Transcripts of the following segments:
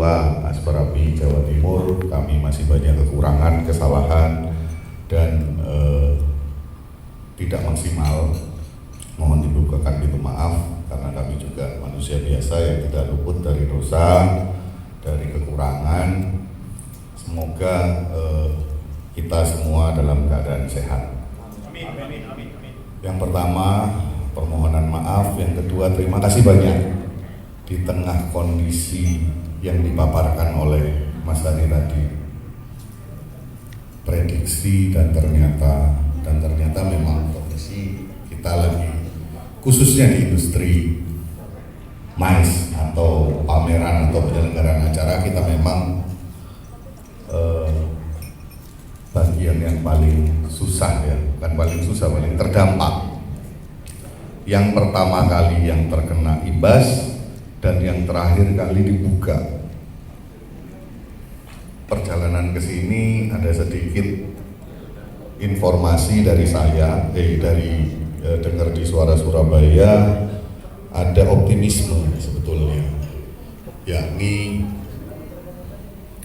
Ketua Asperapi Jawa Timur, kami masih banyak kekurangan, kesalahan, dan tidak maksimal. Mohon dibukakan pintu maaf, karena kami juga manusia biasa yang tidak luput dari dosa, dari kekurangan. Semoga kita semua dalam keadaan sehat. Amin, amin, amin, amin. Yang pertama, permohonan maaf. Yang kedua, terima kasih banyak. Di tengah kondisi yang dipaparkan oleh Mas Dhani tadi, prediksi dan ternyata memang kondisi kita lagi, khususnya di industri MICE atau pameran atau penyelenggaraan acara, kita memang bagian yang paling susah ya, bukan paling susah, paling terdampak. Yang pertama kali yang terkena imbas dan yang terakhir kali dibuka. Perjalanan ke sini ada sedikit informasi dari saya, dengar di Suara Surabaya ada optimisme sebetulnya, yakni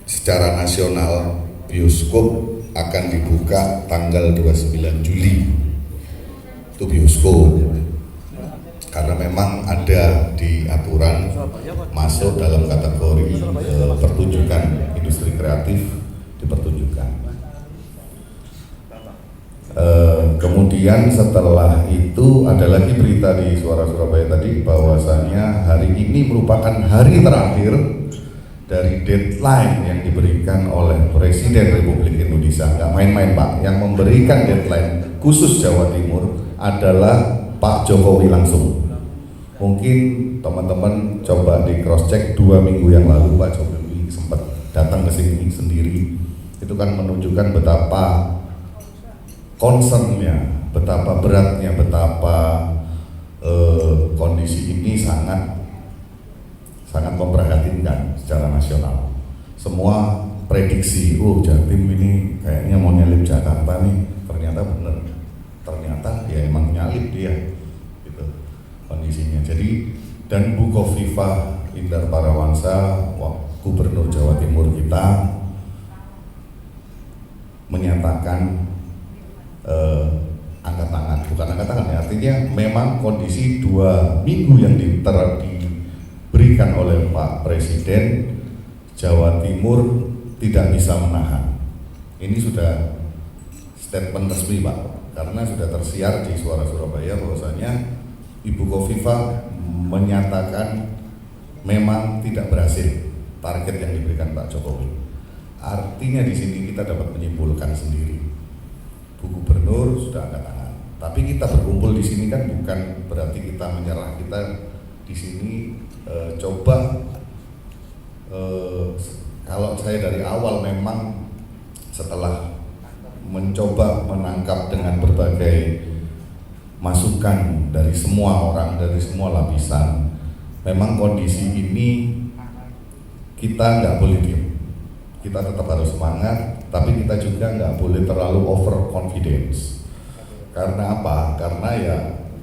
secara nasional bioskop akan dibuka tanggal 29 Juli. Itu bioskop, karena memang ada di aturan masuk dalam kategori pertunjukan industri kreatif dipertunjukkan. Kemudian setelah itu ada lagi berita di Suara Surabaya tadi bahwasanya hari ini merupakan hari terakhir dari deadline yang diberikan oleh Presiden Republik Indonesia. Nggak main-main Pak, yang memberikan deadline khusus Jawa Timur adalah Pak Jokowi langsung. Mungkin teman-teman coba di cross check 2 minggu yang lalu Pak Jokowi sempat datang ke sini sendiri. Itu kan menunjukkan betapa concernnya, betapa beratnya, betapa kondisi ini sangat memprihatinkan secara nasional. Semua prediksi, Jatim ini kayaknya mau nyalip Jakarta nih, ternyata benar, ternyata ya emang nyalip dia, gitu kondisinya. Jadi dan Bu Khofifah Indar Parawansa, Gubernur Jawa Timur kita, menyatakan angkat tangan, bukan angkat tangan ya, artinya memang kondisi 2 minggu yang diberikan oleh Pak Presiden, Jawa Timur tidak bisa menahan. Ini sudah statement resmi Pak, karena sudah tersiar di Suara Surabaya bahwasanya Ibu Khofifah menyatakan memang tidak berhasil target yang diberikan Pak Jokowi. Artinya di sini kita dapat menyimpulkan sendiri, Bu Gubernur sudah angkat tangan. Tapi kita berkumpul di sini kan bukan berarti kita menyerah. Kita di sini coba kalau saya dari awal memang setelah mencoba menangkap dengan berbagai masukan dari semua orang, dari semua lapisan, memang kondisi ini kita nggak boleh diam. Kita tetap harus semangat, tapi kita juga nggak boleh terlalu over confidence. Karena apa? Karena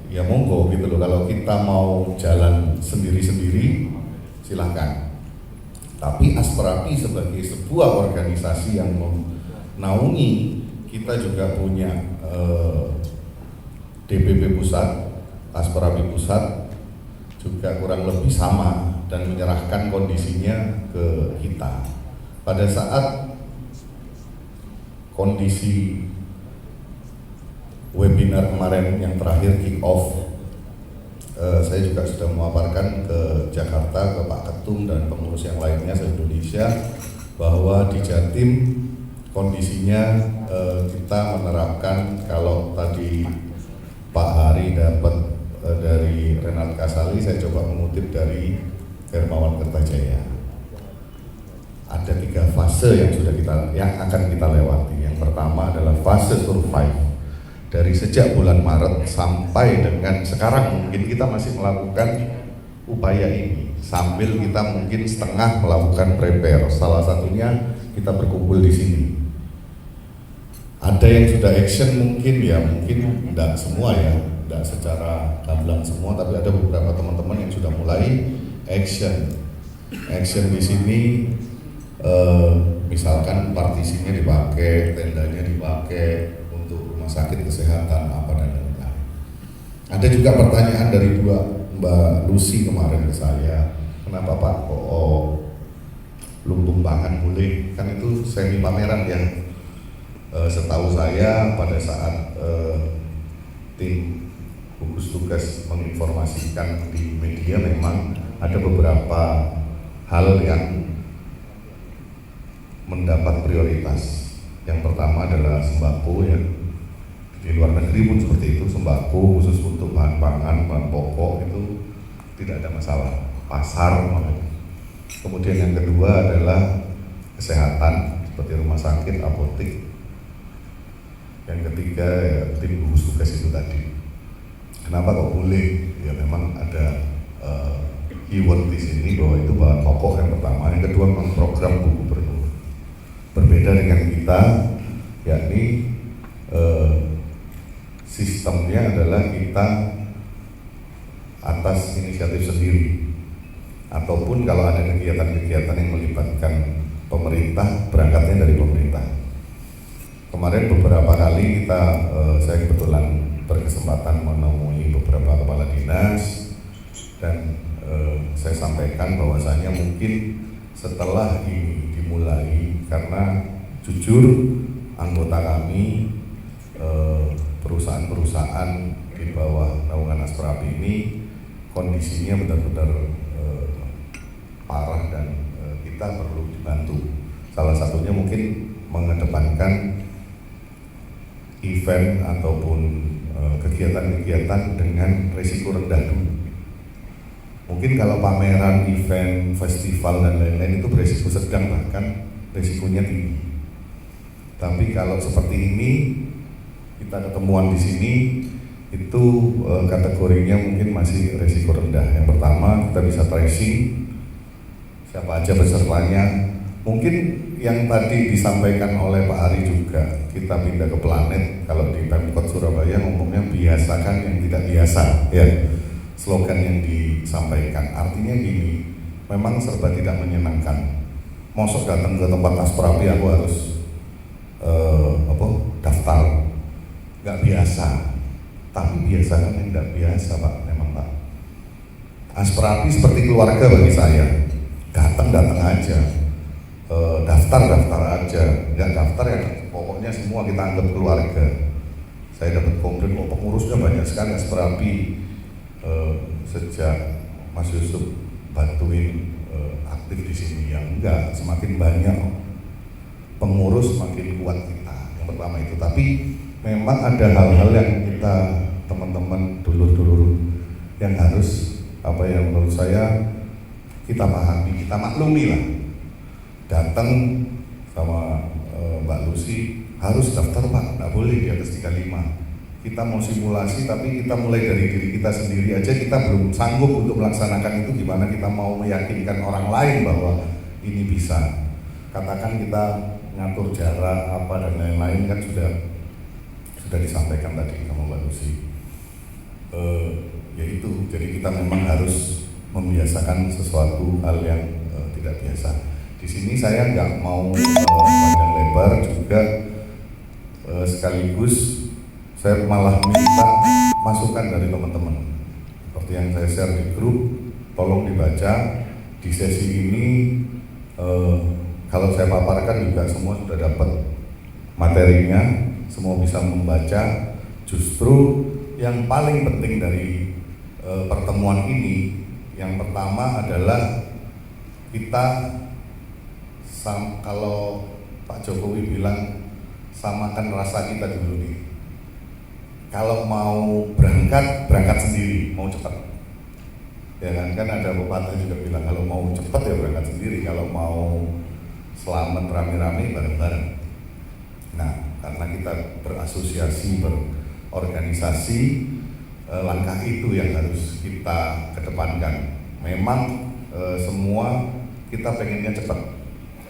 ya monggo gitu loh. Kalau kita mau jalan sendiri-sendiri, silahkan. Tapi Asperapi sebagai sebuah organisasi yang menaungi, kita juga punya DPP Pusat, Asperapi Pusat juga kurang lebih sama dan menyerahkan kondisinya ke kita. Pada saat kondisi webinar kemarin yang terakhir kick off, saya juga sudah memaparkan ke Jakarta, ke Pak Ketum dan pengurus yang lainnya se-Indonesia bahwa di Jatim kondisinya kita menerapkan, kalau tadi Pak Hari dapat dari Renat Kasali, saya coba mengutip dari Hermawan Kertajaya. Ada 3 fase yang akan kita lewati. Yang pertama adalah fase survive. Dari sejak bulan Maret sampai dengan sekarang mungkin kita masih melakukan upaya ini sambil kita mungkin setengah melakukan prepare. Salah satunya kita berkumpul di sini. Ada yang sudah action mungkin tidak semua ya, tidak secara gamblang semua, tapi ada beberapa teman-teman yang sudah mulai action. Action di sini misalkan partisinya dipakai, tendanya dipakai untuk rumah sakit kesehatan apa dan lain-lain. Ada juga pertanyaan dari Mbak Lucy kemarin ke saya, kenapa Pak lumbung pangan boleh? Kan itu semi pameran yang setahu saya pada saat tim gugus tugas menginformasikan di media memang ada beberapa hal yang mendapat prioritas. Yang pertama adalah sembako, ya. Di luar negeri pun seperti itu, sembako khusus untuk bahan pangan, bahan pokok itu tidak ada masalah. Pasar, kemudian yang kedua adalah kesehatan seperti rumah sakit, apotek. Yang ketiga ya tim gugus tugas itu tadi. Kenapa kok boleh? Ya memang ada keyword di sini bahwa itu bahan pokok yang pertama. Yang kedua memang program Bu Gubernur. Berbeda dengan kita, yakni sistemnya adalah kita atas inisiatif sendiri. Ataupun kalau ada kegiatan-kegiatan yang melibatkan pemerintah, berangkatnya dari pemerintah. Kemarin beberapa kali saya kebetulan berkesempatan menemui beberapa kepala dinas dan saya sampaikan bahwasanya mungkin setelah ini dimulai, karena jujur anggota kami perusahaan-perusahaan di bawah naungan Asprapi ini kondisinya benar-benar parah dan kita perlu dibantu. Salah satunya mungkin mengedepankan event ataupun kegiatan-kegiatan dengan risiko rendah dulu. Mungkin kalau pameran, event, festival dan lain-lain itu berisiko sedang, bahkan risikonya tinggi. Tapi kalau seperti ini kita ketemuan di sini itu kategorinya mungkin masih risiko rendah. Yang pertama kita bisa tracing siapa aja pesertanya. Mungkin yang tadi disampaikan oleh Pak Ari juga, kita pindah ke planet. Kalau di Pemkot Surabaya ngomongnya biasakan yang tidak biasa, ya slogan yang disampaikan. Artinya gini, memang serba tidak menyenangkan. Mosok datang ke tempat Asprapi aku harus daftar, nggak biasa. Tapi biasakan yang nggak biasa Pak, memang Pak. Asprapi seperti keluarga bagi saya. Datang aja. Daftar aja, nggak daftar ya pokoknya semua kita anggap keluarga. Saya dapat komplain, pengurusnya banyak sekali Asprapi. Sejak Mas Yusuf bantuin aktif di sini, ya enggak, semakin banyak pengurus semakin kuat kita. Yang pertama itu, tapi memang ada hal-hal yang kita teman-teman dulur-dulur yang harus yang menurut saya kita pahami, kita maklumi lah. Datang sama Mbak Lucy harus daftar Pak, nggak boleh di atas 35. Kita mau simulasi tapi kita mulai dari diri kita sendiri aja, kita belum sanggup untuk melaksanakan itu, gimana kita mau meyakinkan orang lain bahwa ini bisa. Katakan kita ngatur jarak apa dan lain-lain kan sudah disampaikan tadi sama Mbak Lucy. Yaitu, jadi kita memang harus membiasakan sesuatu hal yang tidak biasa. Di sini saya nggak mau panjang lebar juga, sekaligus saya malah minta masukan dari teman-teman. Seperti yang saya share di grup, tolong dibaca. Di sesi ini kalau saya paparkan juga semua sudah dapat materinya, semua bisa membaca. Justru yang paling penting dari pertemuan ini, yang pertama adalah kita kalau Pak Jokowi bilang samakan rasa kita dulu nih. Kalau mau berangkat sendiri, mau cepat. Ya kan ada pepatah juga bilang kalau mau cepat ya berangkat sendiri, kalau mau selamat rame-rame bareng-bareng. Nah, karena kita berasosiasi, berorganisasi, langkah itu yang harus kita kedepankan. Memang semua kita pengennya cepat.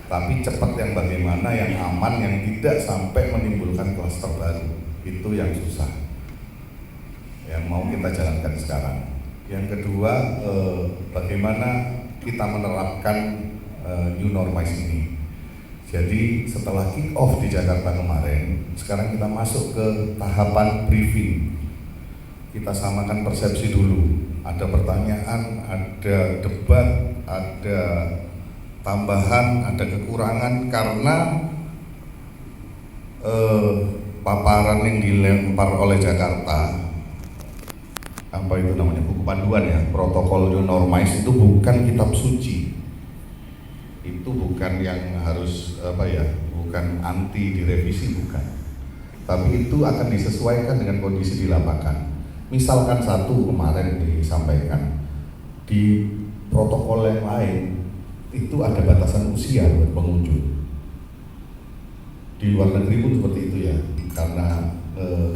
Tapi cepat yang bagaimana, yang aman, yang tidak sampai menimbulkan klaster baru, itu yang susah, yang mau kita jalankan sekarang. Yang kedua, bagaimana kita menerapkan new normalize ini. Jadi setelah kick off di Jakarta kemarin, sekarang kita masuk ke tahapan briefing. Kita samakan persepsi dulu. Ada pertanyaan, ada debat, ada tambahan, ada kekurangan karena paparan yang dilempar oleh Jakarta, apa itu namanya, buku panduan ya, protokol new normalize itu bukan kitab suci. Itu bukan yang harus bukan anti direvisi, bukan. Tapi itu akan disesuaikan dengan kondisi di lapangan. Misalkan satu kemarin disampaikan di protokol yang lain itu ada batasan usia buat pengunjung. Di luar negeri pun seperti itu ya, karena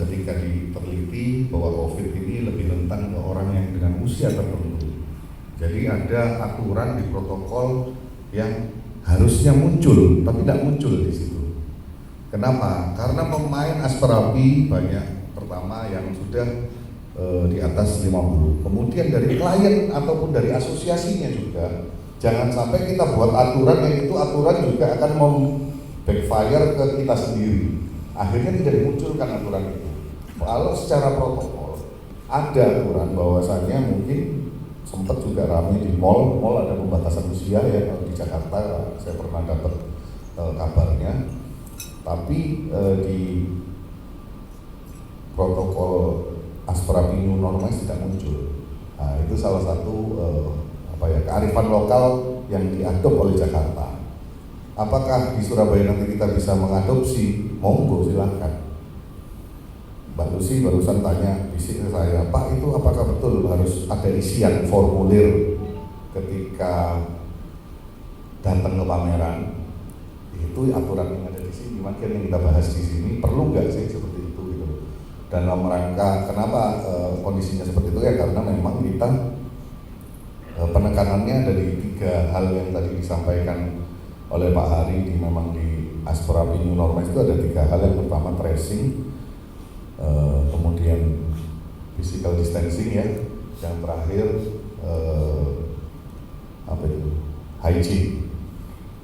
ketika diteliti bahwa COVID ini lebih rentan ke orang yang dengan usia tertentu. Jadi ada aturan di protokol yang harusnya muncul, tapi tidak muncul di situ. Kenapa? Karena pemain aspirapi banyak. Pertama yang sudah di atas 50. Kemudian dari klien ataupun dari asosiasinya juga, jangan sampai kita buat aturan yang itu aturan juga akan backfire ke kita sendiri. Akhirnya tidak dimunculkan aturan itu. Kalau secara protokol ada aturan bahwasanya mungkin sempat juga ramai di mall ada pembatasan usia ya, kalau di Jakarta saya pernah dapat kabarnya. Tapi di protokol aspirapi new normalize tidak muncul. Nah, itu salah satu kearifan lokal yang diadop oleh Jakarta. Apakah di Surabaya nanti kita bisa mengadopsi? Monggo silahkan. Mbak Lucy barusan tanya di sini saya, Pak, itu apakah betul harus ada isian formulir ketika datang ke pameran? Itu aturan yang ada di sini. Makin yang kita bahas di sini perlu nggak sih seperti itu gitu? Dalam rangka kenapa kondisinya seperti itu ya, karena memang kita penekanannya dari 3 hal yang tadi disampaikan oleh Pak Hari memang di aspirapi new normalize itu ada 3 hal. Yang pertama tracing, kemudian physical distancing ya, yang terakhir hygiene.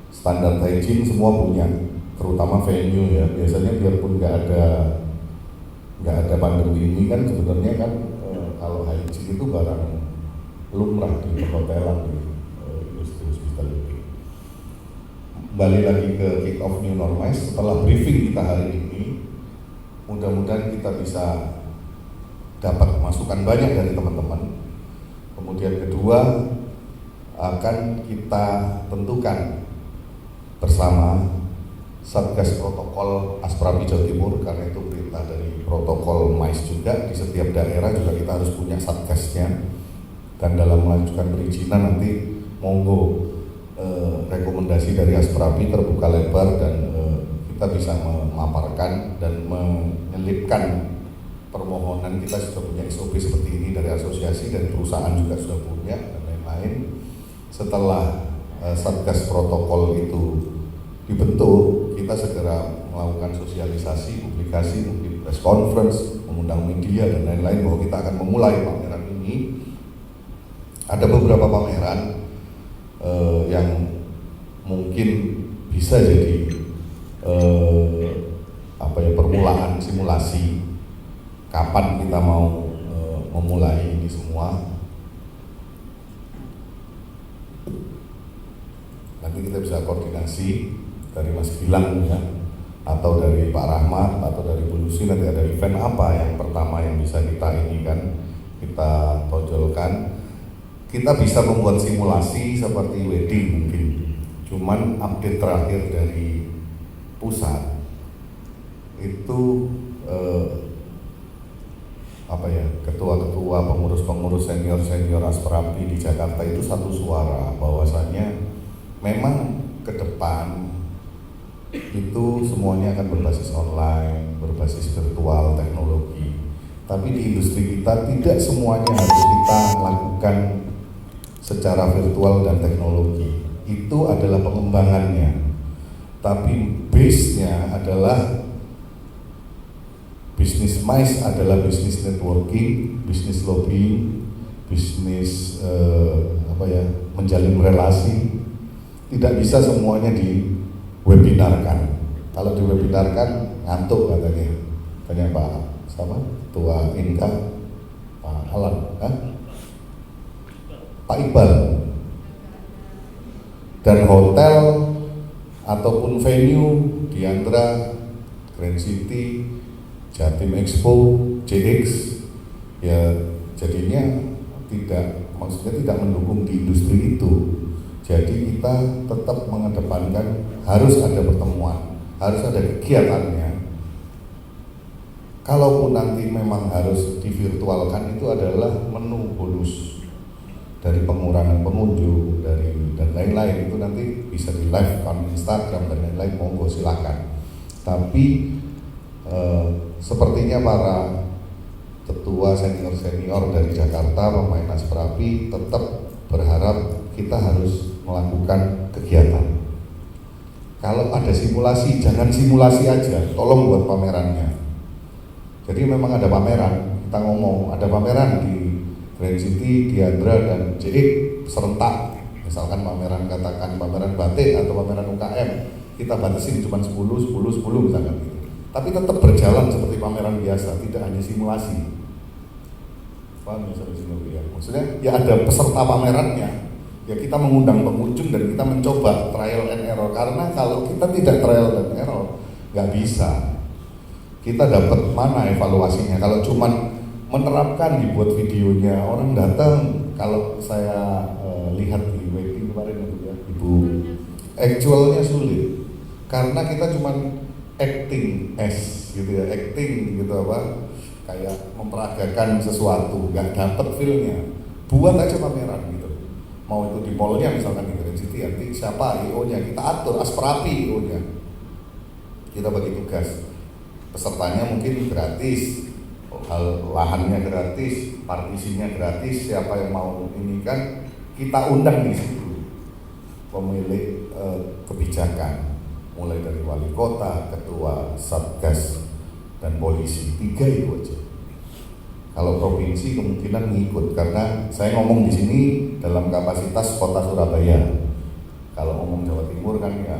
Standar hygiene semua punya, terutama venue ya. Biasanya biarpun nggak ada pandemi ini kan sebenarnya kan kalau hygiene itu barang lumrah di perhotelan, di industri hospitality. Kembali lagi ke kick off new normalize, setelah briefing kita hari ini, mudah-mudahan kita bisa dapat masukan banyak dari teman-teman. Kemudian kedua, akan kita tentukan bersama Satgas Protokol Aspirapi Jawa Timur, karena itu perintah dari protokol MAIS juga. Di setiap daerah juga kita harus punya satgasnya, dan dalam melanjutkan perizinan nanti monggo rekomendasi dari Aspirapi terbuka lebar, dan kita bisa memaparkan dan menyelipkan permohonan. Kita sudah punya SOP seperti ini dari asosiasi, dari perusahaan juga sudah punya, dan lain-lain. Setelah Satgas Protokol itu dibentuk, kita segera melakukan sosialisasi, publikasi, mungkin press conference, mengundang media dan lain-lain bahwa kita akan memulai pameran ini. Ada beberapa pameran yang mungkin bisa jadi permulaan simulasi kapan kita mau memulai ini semua. Nanti kita bisa koordinasi dari Mas Gilang ya, atau dari Pak Rahmat, atau dari Bu Lucy, nanti ada event apa yang pertama yang bisa kita ini kan, kita tonjolkan. Kita bisa membuat simulasi seperti wedding mungkin, cuman update terakhir dari pusat itu ketua-ketua, pengurus-pengurus, senior-senior Aspirapi di Jakarta itu satu suara bahwasannya memang ke depan itu semuanya akan berbasis online, berbasis virtual, teknologi. Tapi di industri kita tidak semuanya harus kita lakukan secara virtual dan teknologi. Itu adalah pengembangannya. Tapi base-nya adalah bisnis MAIS, adalah bisnis networking, bisnis lobbying, bisnis menjalin relasi. Tidak bisa semuanya di webinarkan. Kalau di webinarkan ngantuk katanya. Tanya Pak Ketua Inka, Pak Alan, Pak Iqbal. Dan hotel ataupun venue di Andra, Grand City, Jatim Expo, JX, ya jadinya maksudnya tidak mendukung di industri itu. Jadi kita tetap mengedepankan harus ada pertemuan, harus ada kegiatannya. Kalaupun nanti memang harus divirtualkan, itu adalah menu bonus dari pengurangan pengunjung dan lain-lain. Itu nanti bisa di live on Instagram dan lain-lain, monggo silakan. Tapi sepertinya para ketua senior dari Jakarta, pemain Asperapi tetap berharap kita harus melakukan kegiatan. Kalau ada simulasi, jangan simulasi aja, tolong buat pamerannya. Jadi memang ada pameran, kita ngomong ada pameran di Grand City, di Andra dan JX serentak. Misalkan pameran, katakan pameran batik atau pameran UKM, kita batasin cuma 10 misalkan gitu. Tapi tetap berjalan seperti pameran biasa, tidak hanya simulasi. Paham ya ya? Maksudnya ya ada peserta pamerannya. Ya kita mengundang pengunjung dan kita mencoba trial and error. Karena kalau kita tidak trial and error, nggak bisa. Kita dapat mana evaluasinya? Kalau cuman menerapkan, dibuat videonya, orang datang. Kalau saya lihat di wedding kemarin itu ya, Ibu, actualnya sulit. Karena kita cuman acting gitu ya, acting gitu kayak memperagakan sesuatu, nggak dapet feel-nya. Buat aja pameran gitu. Mau itu di mall-nya misalkan di Grand City, nanti siapa IO-nya kita atur, Asperapi IO-nya. Kita bagi tugas. Pesertanya mungkin gratis, lahannya gratis, partisinya gratis, siapa yang mau ini kan kita undang di situ. Pemilik kebijakan, mulai dari wali kota, ketua Satgas dan polisi, 3 itu aja. Kalau provinsi kemungkinan ngikut karena saya ngomong di sini dalam kapasitas kota Surabaya. Kalau ngomong Jawa Timur kan ya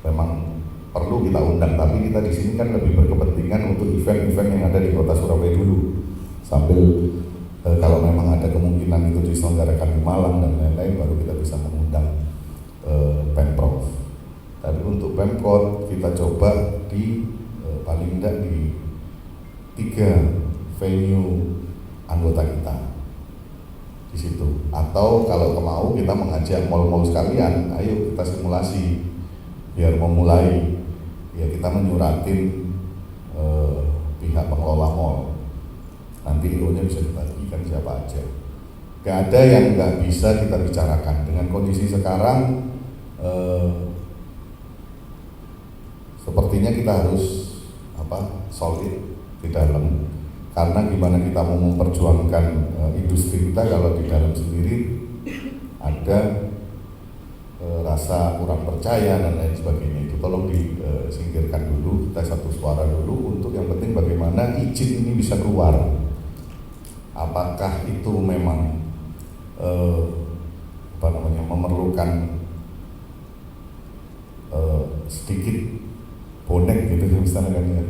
memang perlu kita undang, tapi kita di sini kan lebih berkepentingan untuk event-event yang ada di kota Surabaya dulu. Sambil kalau memang ada kemungkinan itu diselenggarakan di Malang dan lain-lain, baru kita bisa mengundang Pemprov. Tapi untuk Pemkot kita coba di paling tidak di 3 venue anggota kita di situ. Atau kalau mau kita mengajak mal-mal sekalian, ayo kita simulasi biar memulai. Ya kita menyuratin pihak pengelola mal. Nanti IO-nya bisa dibagikan siapa aja. Gak ada yang nggak bisa kita bicarakan. Dengan kondisi sekarang, sepertinya kita harus solid di dalam, karena gimana kita mau memperjuangkan industri kita kalau di dalam sendiri ada rasa kurang percaya dan lain sebagainya. Itu tolong disingkirkan dulu, kita satu suara dulu untuk yang penting bagaimana izin ini bisa keluar. Apakah itu memang memerlukan sedikit bonek gitu misalnya kan ya.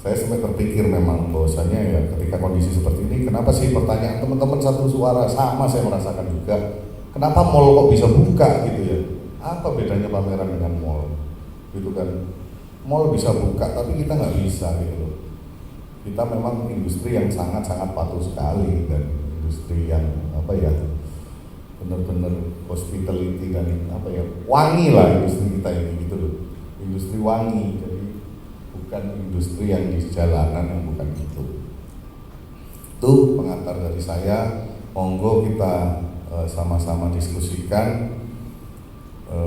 Saya sempat berpikir memang bahwasanya ya ketika kondisi seperti ini, kenapa sih pertanyaan teman-teman satu suara sama saya merasakan juga. Kenapa mall kok bisa buka gitu ya? Apa bedanya pameran dengan mall? Gitu kan? Mall bisa buka tapi kita nggak bisa gitu loh. Kita memang industri yang sangat-sangat patuh sekali dan industri yang benar-benar hospitality dan wangi lah industri kita ini gitu loh. Industri wangi, jadi bukan industri yang di jalanan, yang bukan gitu. Itu pengantar dari saya. Monggo kita sama-sama diskusikan.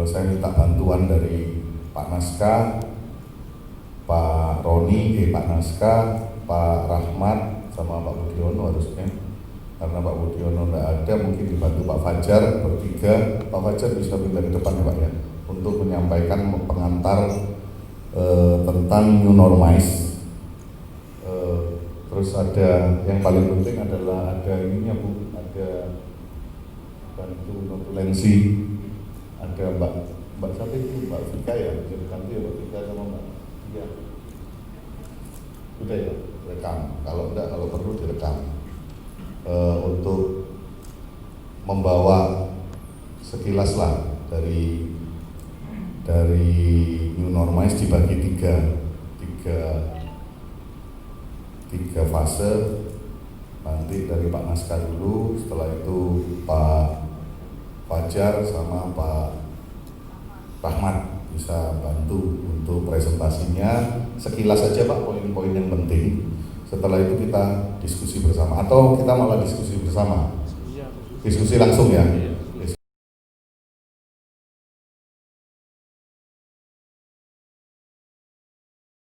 Saya minta bantuan dari Pak Naskah, Pak Roni, Pak Naskah, Pak Rahmat, sama Pak Budiono harusnya. Karena Pak Budiono tidak ada, mungkin dibantu Pak Fajar bertiga. Pak Fajar bisa pindah ke depan ya Pak ya, untuk menyampaikan pengantar tentang new normalize. Terus ada yang paling penting adalah ada ininya Bu, ada bantu notulensi. Ada Mbak siapa itu? Mbak Vika ya, direkam itu ya Mbak Vika sama Mbak. Iya. Sudah ya, rekam. Kalau enggak, kalau perlu direkam. Untuk membawa sekilas lah dari new normalize dibagi tiga fase. Nanti dari Pak Naskah dulu, setelah itu Pak Fajar sama Pak Rahmat bisa bantu untuk presentasinya. Sekilas saja Pak, poin-poin yang penting. Setelah itu kita diskusi bersama, atau kita malah diskusi bersama. Diskusi langsung ya.